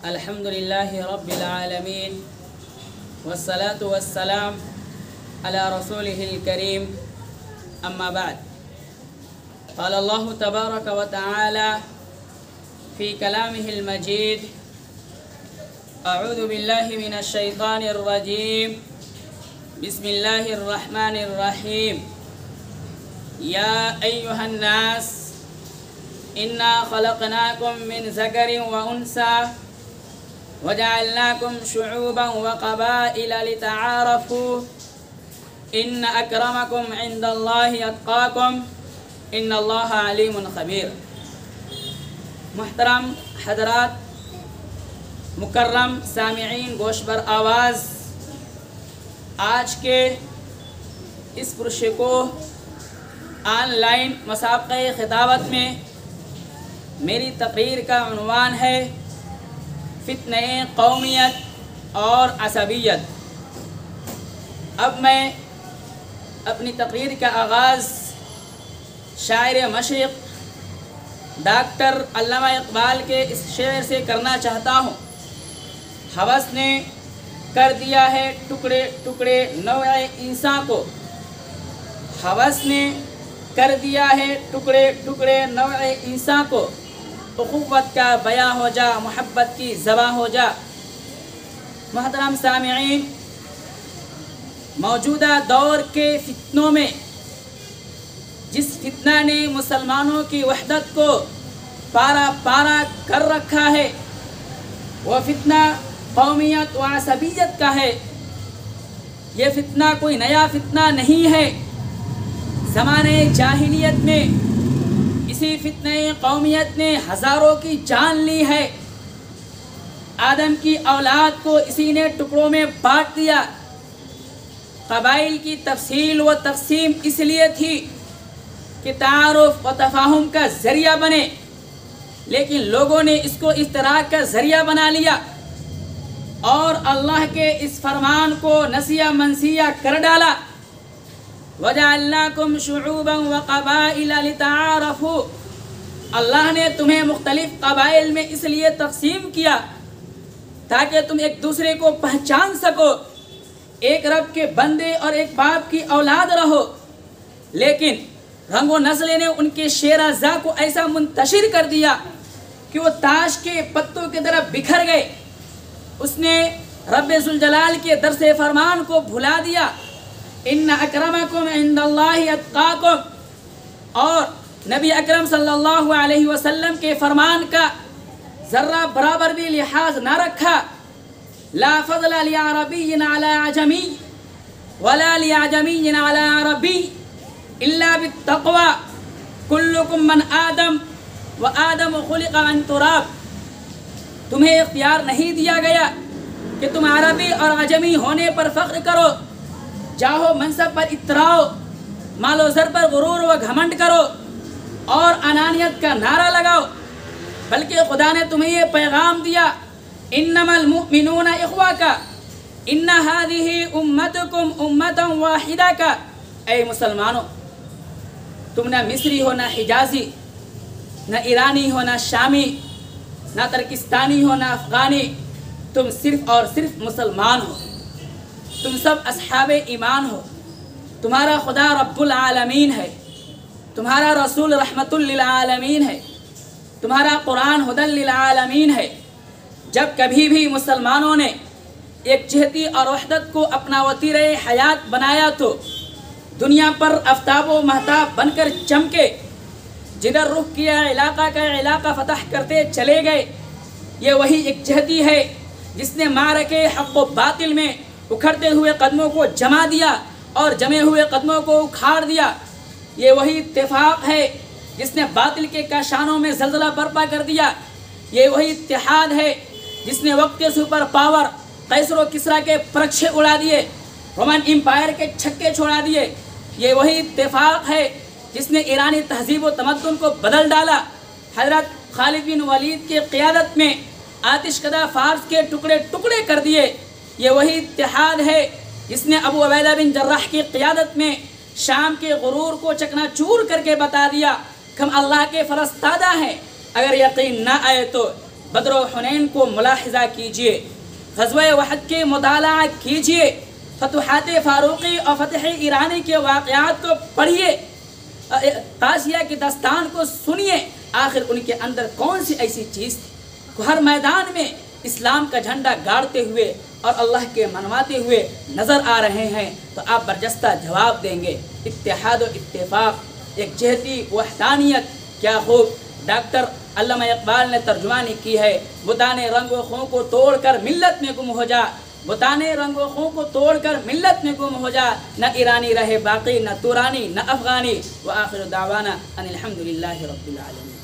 الحمد لله رب العالمين والصلاة والسلام على رسوله الكريم أما بعد. قال الله تبارك وتعالى في كلامه المجيد: أعوذ بالله من الشيطان الرجيم، بسم الله الرحمن الرحيم. يا أيها الناس إنا خلقناكم من ذكر وأنثى وجعلناكم شعوبا وقبائل لتعارفوا إن أكرمكم عند الله أتقاكم إن الله عليم خبير. محترم حضرات، مکرم سامعین گوشبر آواز، آج کے اس پرشکو آن لائن مسابقہ خطابت میں میری تقریر کا عنوان ہے فتنہ قومیت اور عصبیت. اب میں اپنی تقریر کا آغاز شاعر مشرق ڈاکٹر علامہ اقبال کے اس شعر سے کرنا چاہتا ہوں: ہوس نے کر دیا ہے ٹکڑے ٹکڑے نوع انسان کو، ہوس نے کر دیا ہے ٹکڑے ٹکڑے نوع انسان کو، اخوت کا بیاں ہو جا، محبت کی زباں ہو جا. محترم سامعین، موجودہ دور کے فتنوں میں جس فتنہ نے مسلمانوں کی وحدت کو پارا پارا کر رکھا ہے وہ فتنہ قومیت و عصبیت کا ہے. یہ فتنہ کوئی نیا فتنہ نہیں ہے. زمانے جاہلیت میں اسی فتنہ قومیت نے ہزاروں کی جان لی ہے. آدم کی اولاد کو اسی نے ٹکڑوں میں بانٹ دیا. قبائل کی تفصیل و تقسیم اس لیے تھی کہ تعارف و تفاہم کا ذریعہ بنے، لیکن لوگوں نے اس کو اشتراک کا ذریعہ بنا لیا اور اللہ کے اس فرمان کو نسیہ منسیہ کر ڈالا. وَجَعَلْنَاكُمْ شُعُوبًا وَقَبَائِلَ لِتَعَارَفُوا. اللہ نے تمہیں مختلف قبائل میں اس لیے تقسیم کیا تاکہ تم ایک دوسرے کو پہچان سکو، ایک رب کے بندے اور ایک باپ کی اولاد رہو. لیکن رنگ و نسل نے ان کے شیرازہ کو ایسا منتشر کر دیا کہ وہ تاش کے پتوں کی طرح بکھر گئے. اس نے رب ذوالجلال کے درس فرمان کو بھلا دیا: ان اکرمکم عند اللہ اتقاکم، اور نبی اکرم صلی اللہ علیہ وسلم کے فرمان کا ذرہ برابر بھی لحاظ نہ رکھا. لا فضل لعربی علی عجمی ولا لعجمی علی عربی الا بالتقوی کلکم من آدم و آدم خلق من تراب. تمہیں اختیار نہیں دیا گیا کہ تم عربی اور عجمی ہونے پر فخر کرو، جاہو منصب پر اتراؤ، مال و زر پر غرور و گھمنڈ کرو اور انانیت کا نعرہ لگاؤ، بلکہ خدا نے تمہیں یہ پیغام دیا: انما المؤمنون اخوہ کا، ان هذه امتکم امتا واحدہ کا. اے مسلمانوں، تم نہ مصری ہو، نہ حجازی، نہ ایرانی ہو، نہ شامی، نہ ترکستانی ہو، نہ افغانی، تم صرف اور صرف مسلمان ہو. تم سب اصحاب ایمان ہو. تمہارا خدا رب العالمین ہے، تمہارا رسول رحمت للعالمین ہے، تمہارا قرآن ہدی للعالمین ہے. جب کبھی بھی مسلمانوں نے ایک جہتی اور وحدت کو اپنا وتیرہ حیات بنایا تو دنیا پر آفتاب و مہتاب بن کر چمکے. جدھر رخ کیا علاقہ کا علاقہ فتح کرتے چلے گئے. یہ وہی ایک جہتی ہے جس نے معرکے حق و باطل میں اکھڑتے ہوئے قدموں کو جما دیا اور جمے ہوئے قدموں کو اکھاڑ دیا. یہ وہی اتفاق ہے جس نے باطل کے کاشانوں میں زلزلہ برپا کر دیا. یہ وہی اتحاد ہے جس نے وقت کے سپر پاور قیصر و کسریٰ کے پرچھے اڑا دیے، رومن امپائر کے چھکے چھوڑا دیے. یہ وہی اتفاق ہے جس نے ایرانی تہذیب و تمدن کو بدل ڈالا، حضرت خالد بن ولید کی قیادت میں آتش کدہ فارس کے ٹکڑے ٹکڑے کر دیے. یہ وہی اتحاد ہے جس نے ابو عبیدہ بن جراح کی قیادت میں شام کے غرور کو چکنا چور کر کے بتا دیا کہ ہم اللہ کے فرستادہ ہیں. اگر یقین نہ آئے تو بدر و حنین کو ملاحظہ کیجئے، غزوہ احد کے مطالعہ کیجئے، فتوحات فاروقی اور فتح ایرانی کے واقعات کو پڑھیے، قاسیہ کی داستان کو سنیے، آخر ان کے اندر کون سی ایسی چیز تھی کہ ہر میدان میں اسلام کا جھنڈا گاڑتے ہوئے اور اللہ کے منواتے ہوئے نظر آ رہے ہیں، تو آپ برجستہ جواب دیں گے۔ اتحاد و اتفاق، ایک جہتی وحدانیت، کیا خوب ڈاکٹر علامہ اقبال نے ترجمانی کی ہے، بتانے رنگ و خوں کو توڑ کر ملت میں گم ہو جا، بتانے رنگ و خوں کو توڑ کر ملت میں گم ہو جا، نہ ایرانی رہے باقی، نہ تورانی، نہ افغانی، وآخر دعوانا ان الحمدللہ رب العالمین۔